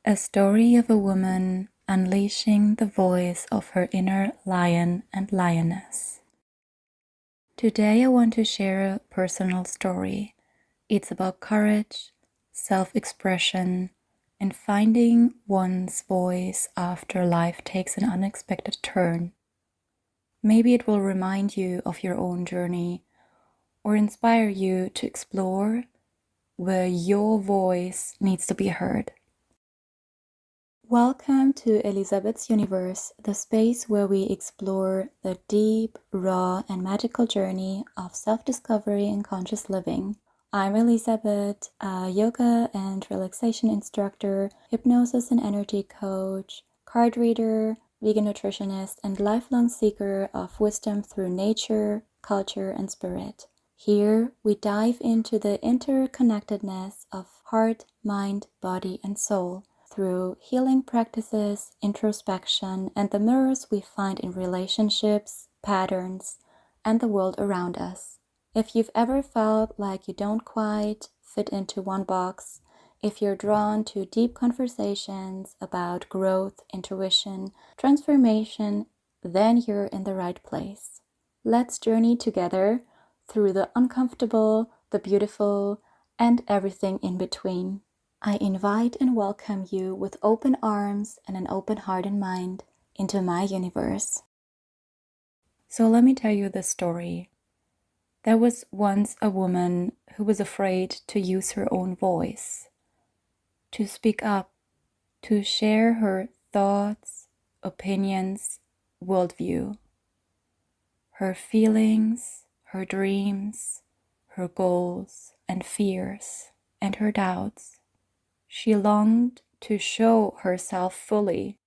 A story of a woman unleashing the voice of her inner lion and lioness. Today I want to share a personal story. It's about courage, self-expression, and finding one's voice after life takes an unexpected turn. Maybe it will remind you of your own journey or inspire you to explore where your voice needs to be heard. Welcome to Elizabeth's Universe, the space where we explore the deep, raw, and magical journey of self-discovery and conscious living. I'm Elizabeth, a yoga and relaxation instructor, hypnosis and energy coach, card reader, vegan nutritionist, and lifelong seeker of wisdom through nature, culture, and spirit. Here, we dive into the interconnectedness of heart, mind, body, and soul through healing practices, introspection, and the mirrors we find in relationships, patterns, and the world around us. If you've ever felt like you don't quite fit into one box, if you're drawn to deep conversations about growth, intuition, transformation, then you're in the right place. Let's journey together through the uncomfortable, the beautiful, and everything in between. I invite and welcome you with open arms and an open heart and mind into my universe. So let me tell you this story. There was once a woman who was afraid to use her own voice, to speak up, to share her thoughts, opinions, worldview, her feelings, her dreams, her goals and fears, and her doubts. She longed to show herself fully,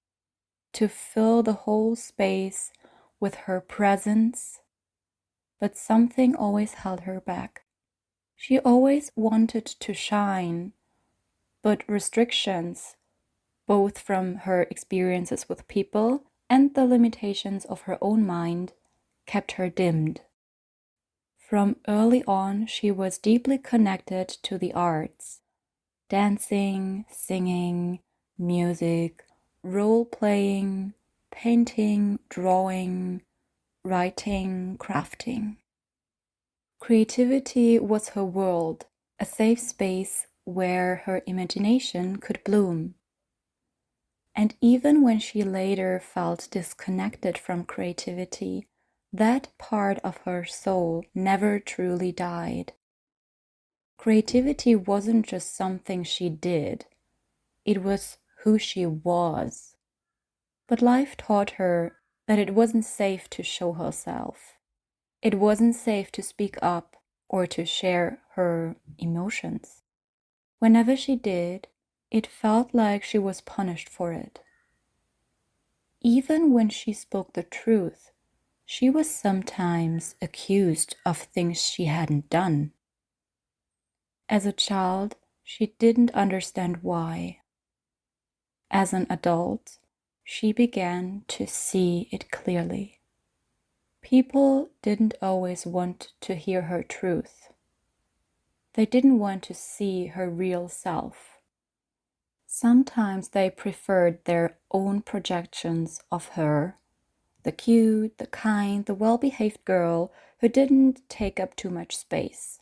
to fill the whole space with her presence, but something always held her back. She always wanted to shine, but restrictions, both from her experiences with people and the limitations of her own mind, kept her dimmed. From early on, she was deeply connected to the arts. Dancing, singing, music, role-playing, painting, drawing, writing, crafting. Creativity was her world, a safe space where her imagination could bloom. And even when she later felt disconnected from creativity, that part of her soul never truly died. Creativity wasn't just something she did, it was who she was. But life taught her that it wasn't safe to show herself. It wasn't safe to speak up or to share her emotions. Whenever she did, it felt like she was punished for it. Even when she spoke the truth, she was sometimes accused of things she hadn't done. As a child, she didn't understand why. As an adult, she began to see it clearly. People didn't always want to hear her truth. They didn't want to see her real self. Sometimes they preferred their own projections of her, the cute, the kind, the well-behaved girl who didn't take up too much space.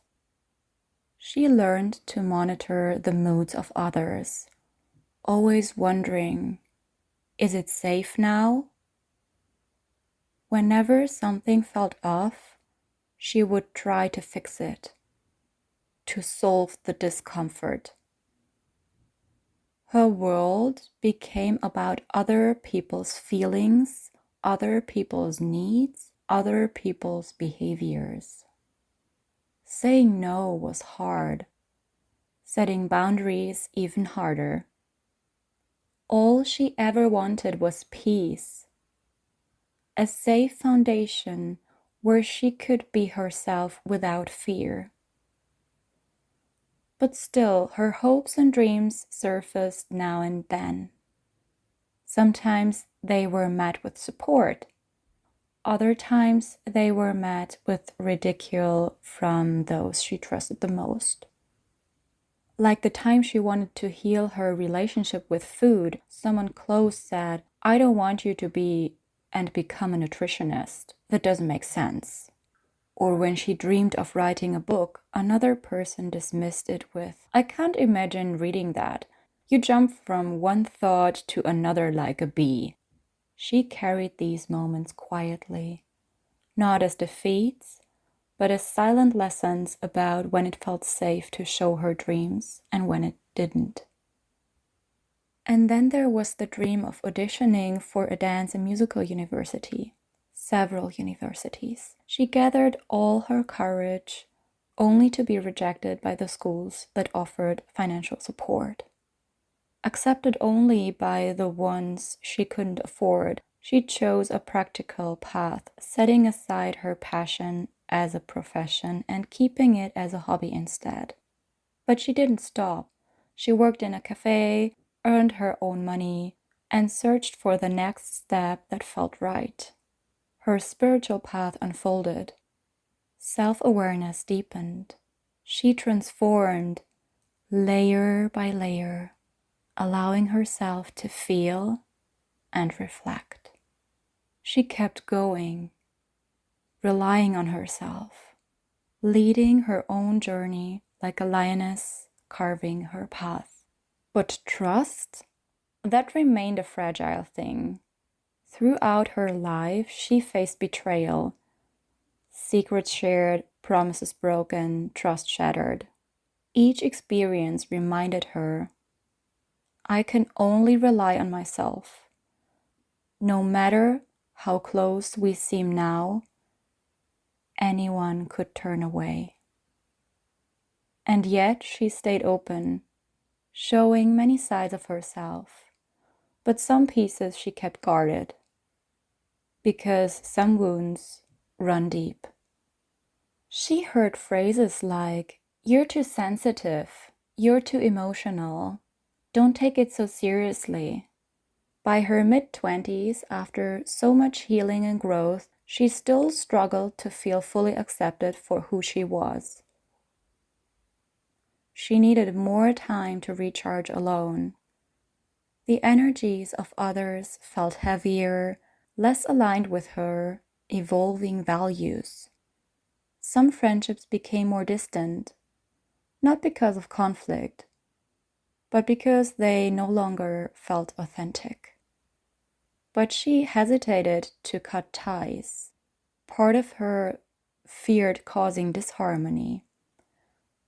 She learned to monitor the moods of others, always wondering, is it safe now? Whenever something felt off, she would try to fix it, to solve the discomfort. Her world became about other people's feelings, other people's needs, other people's behaviors. Saying no was hard, setting boundaries even harder. All she ever wanted was peace, a safe foundation where she could be herself without fear. But still, her hopes and dreams surfaced now and then. Sometimes they were met with support. Other times they were met with ridicule from those she trusted the most. Like the time she wanted to heal her relationship with food, someone close said, "I don't want you to be and become a nutritionist. That doesn't make sense." Or when she dreamed of writing a book, another person dismissed it with, "I can't imagine reading that. You jump from one thought to another like a bee." She carried these moments quietly, not as defeats, but as silent lessons about when it felt safe to show her dreams and when it didn't. And then there was the dream of auditioning for a dance and musical university. Several universities. She gathered all her courage, only to be rejected by the schools that offered financial support. Accepted only by the ones she couldn't afford, she chose a practical path, setting aside her passion as a profession and keeping it as a hobby instead. But she didn't stop. She worked in a cafe, earned her own money, and searched for the next step that felt right. Her spiritual path unfolded. Self-awareness deepened. She transformed layer by layer, allowing herself to feel and reflect. She kept going, relying on herself, leading her own journey like a lioness carving her path. But trust, that remained a fragile thing. Throughout her life, she faced betrayal, secrets shared, promises broken, trust shattered. Each experience reminded her, I can only rely on myself. No matter how close we seem now, anyone could turn away. And yet she stayed open, showing many sides of herself. But some pieces she kept guarded, because some wounds run deep. She heard phrases like, "You're too sensitive, you're too emotional, don't take it so seriously." By her mid-20s, after so much healing and growth, she still struggled to feel fully accepted for who she was. She needed more time to recharge alone. The energies of others felt heavier, less aligned with her evolving values. Some friendships became more distant, not because of conflict, but because they no longer felt authentic. But she hesitated to cut ties. Part of her feared causing disharmony.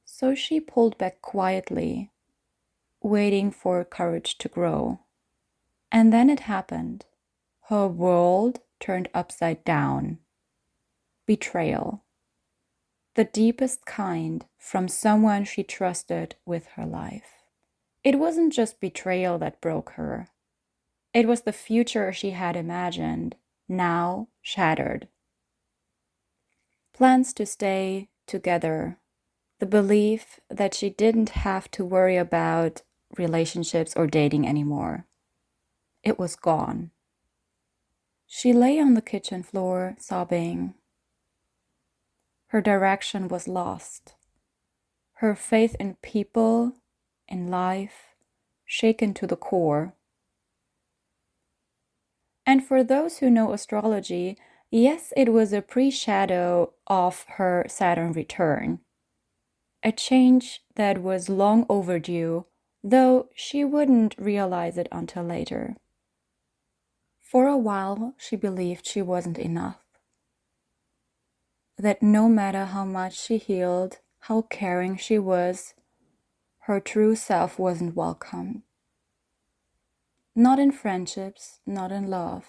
So she pulled back quietly, waiting for courage to grow. And then it happened. Her world turned upside down. Betrayal. The deepest kind from someone she trusted with her life. It wasn't just betrayal that broke her. It was the future she had imagined, now shattered. Plans to stay together. The belief that she didn't have to worry about relationships or dating anymore. It was gone. She lay on the kitchen floor, sobbing. Her direction was lost. Her faith in people, in life, shaken to the core. And for those who know astrology, yes, it was a pre-shadow of her Saturn return. A change that was long overdue, though she wouldn't realize it until later. For a while, she believed she wasn't enough. That no matter how much she healed, how caring she was, her true self wasn't welcome. Not in friendships, not in love.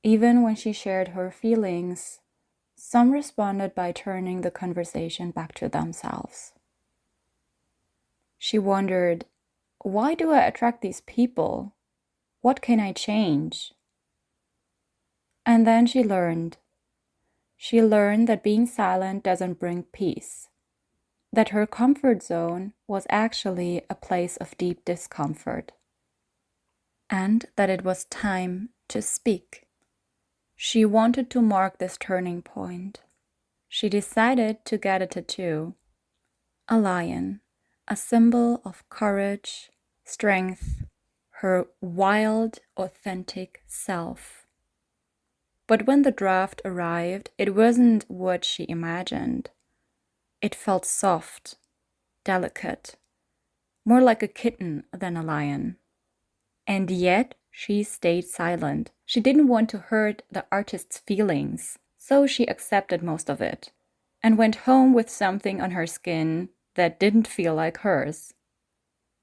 Even when she shared her feelings, some responded by turning the conversation back to themselves. She wondered, why do I attract these people? What can I change? And then she learned. She learned that being silent doesn't bring peace. That her comfort zone was actually a place of deep discomfort. And that it was time to speak. She wanted to mark this turning point. She decided to get a tattoo. A lion, a symbol of courage, strength, her wild, authentic self. But when the draft arrived, it wasn't what she imagined. It felt soft, delicate, more like a kitten than a lion. And yet, she stayed silent. She didn't want to hurt the artist's feelings, so she accepted most of it and went home with something on her skin that didn't feel like hers.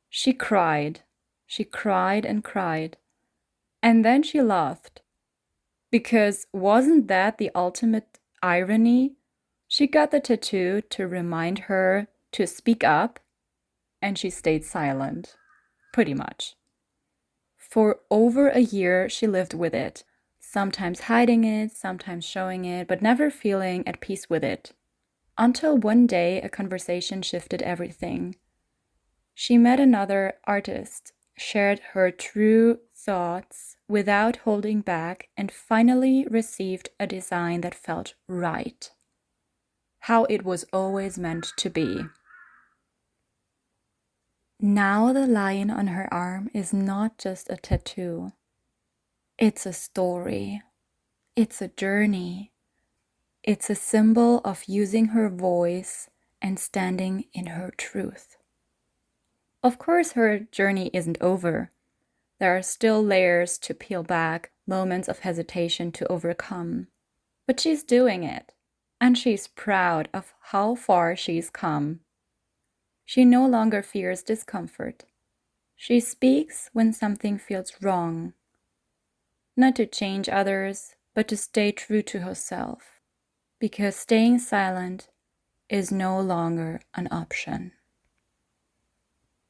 She cried and cried, and then she laughed. Because wasn't that the ultimate irony? She got the tattoo to remind her to speak up, and she stayed silent, pretty much. For over a year, she lived with it, sometimes hiding it, sometimes showing it, but never feeling at peace with it. Until one day, a conversation shifted everything. She met another artist, shared her true thoughts without holding back, and finally received a design that felt right. How it was always meant to be. Now the lion on her arm is not just a tattoo. It's a story. It's a journey. It's a symbol of using her voice and standing in her truth. Of course, her journey isn't over. There are still layers to peel back, moments of hesitation to overcome. But she's doing it, and she's proud of how far she's come. She no longer fears discomfort. She speaks when something feels wrong. Not to change others, but to stay true to herself. Because staying silent is no longer an option.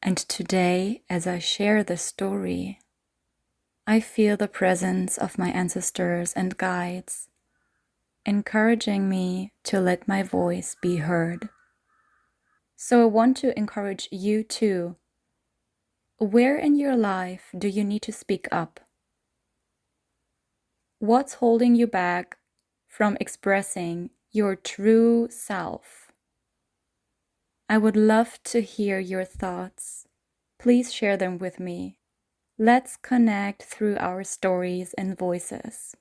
And today, as I share this story, I feel the presence of my ancestors and guides, encouraging me to let my voice be heard. So I want to encourage you too. Where in your life do you need to speak up? What's holding you back from expressing your true self? I would love to hear your thoughts. Please share them with me. Let's connect through our stories and voices.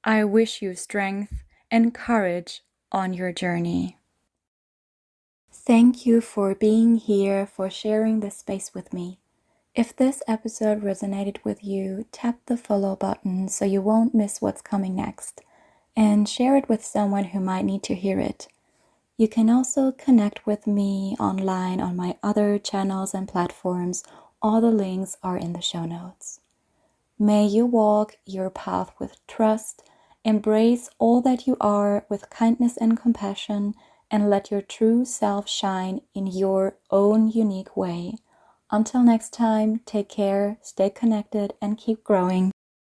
I wish you strength and courage on your journey. Thank you for being here, for sharing this space with me. If this episode resonated with you, tap the follow button so you won't miss what's coming next, and share it with someone who might need to hear it. You can also connect with me online on my other channels and platforms. All the links are in the show notes. May you walk your path with trust, embrace all that you are with kindness and compassion, and let your true self shine in your own unique way. Until next time, take care, stay connected, and keep growing.